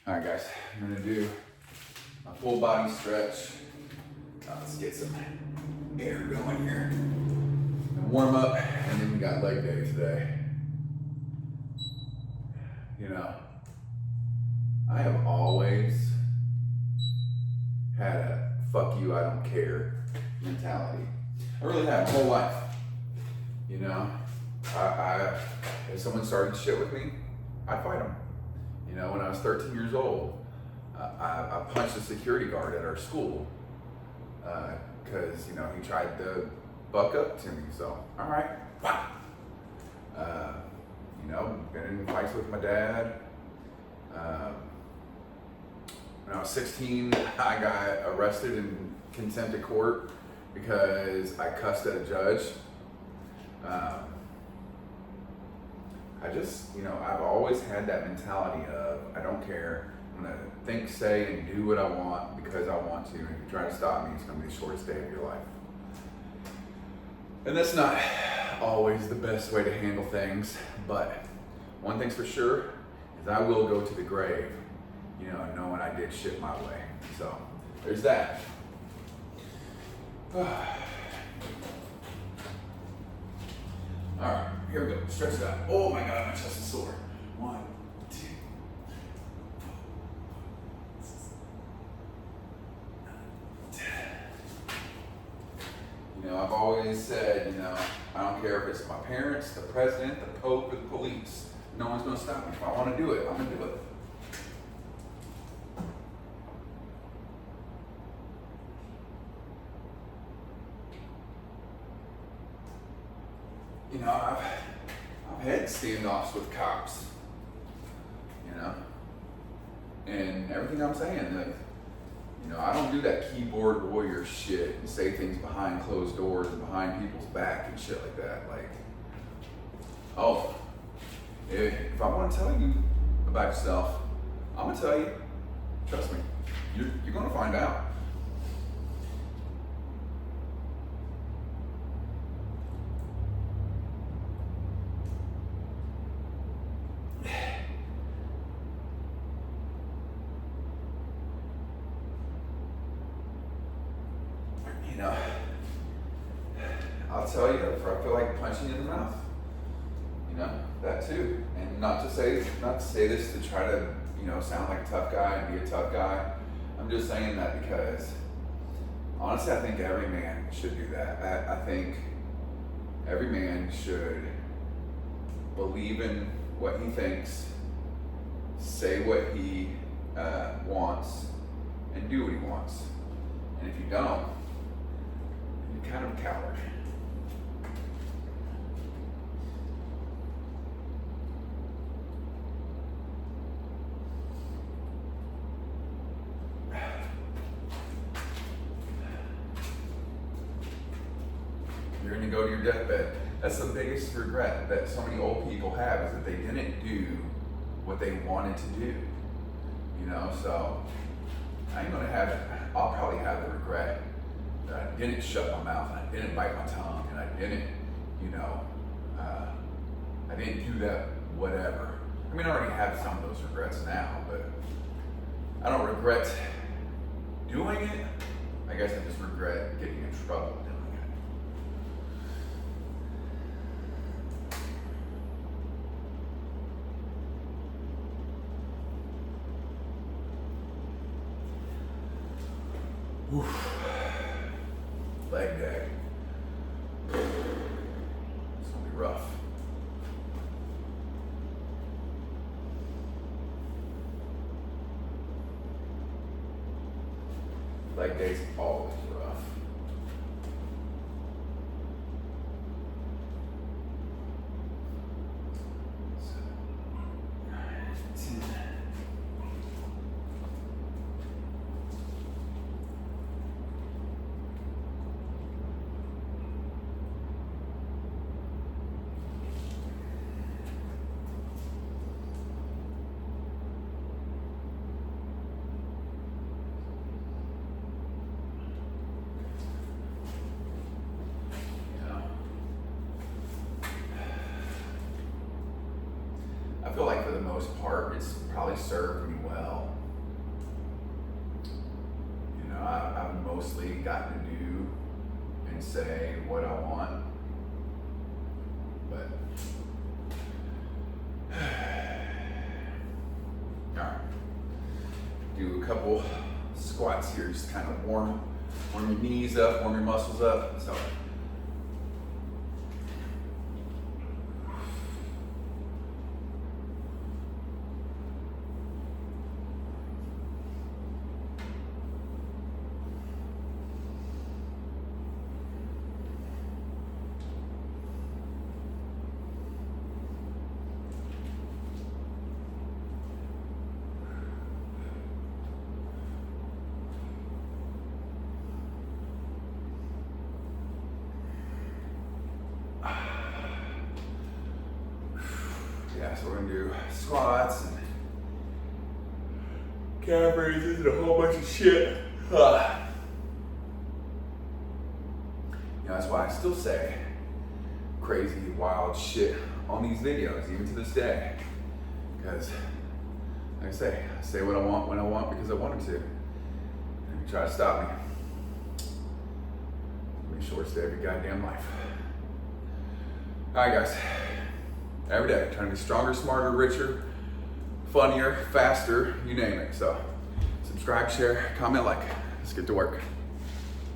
All right, guys, I'm gonna do a full body stretch. Let's get some air going here. And warm up, and then we got leg day today. You know, I have always had a fuck you, I don't care mentality. I really have my whole life. You know, if someone started shit with me, I'd fight them. You know, when I was 13 years old, I punched a security guard at our school because, you know, he tried to buck up to me. So, all right, wow. You know, been in fights with my dad. When I was 16, I got arrested in contempt of court because I cussed at a judge. I just, you know, I've always had that mentality of, I don't care, I'm gonna think, say, and do what I want because I want to, and if you try to stop me, it's gonna be the shortest day of your life. And that's not always the best way to handle things, but one thing's for sure, is I will go to the grave, you know, knowing I did shit my way. So, there's that. All right, here we go. Stretch it out. Oh my God, my chest is sore. 1, 2, 10. You know, I've always said, you know, I don't care if it's my parents, the president, the Pope, or the police. No one's gonna stop me. If I wanna do it, I'm gonna do it. You know, I've had standoffs with cops, you know, and everything I'm saying, like, you know, I don't do that keyboard warrior shit and say things behind closed doors and behind people's back and shit like that. Like, oh, if I want to tell you about yourself, I'm gonna tell you. Trust me, you're gonna find out. You know, I'll tell you, I feel like punching you in the mouth. You know, that too. And not to say this to try to, you know, sound like a tough guy and be a tough guy. I'm just saying that because honestly, I think every man should do that. I think every man should believe in what he thinks, say what he wants, and do what he wants. And if you don't, you're kind of a coward. You're gonna go to your deathbed. That's the biggest regret that so many old people have, is that they didn't do what they wanted to do. You know, so I'll probably have the regret that I didn't shut my mouth and I didn't bite my tongue and I didn't, you know, I didn't do that whatever. I mean, I already have some of those regrets now, but I don't regret doing it. I guess I just regret getting in trouble doing it. Oof. Leg day. It's gonna be rough. Leg day's always rough. I feel like for the most part, it's probably served me well. mostly gotten to do and say what I want. But alright. Do a couple squats here, just kind of warm your knees up, warm your muscles up. So yeah, so we're gonna do squats and calf raises and a whole bunch of shit. You know, that's why I still say crazy, wild shit on these videos, even to this day. Because, like I say what I want when I want because I wanted to. And if you try to stop me, it'll be a short stay of your goddamn life. Alright, guys. Every day, trying to be stronger, smarter, richer, funnier, faster, you name it. So, subscribe, share, comment, like. Let's get to work.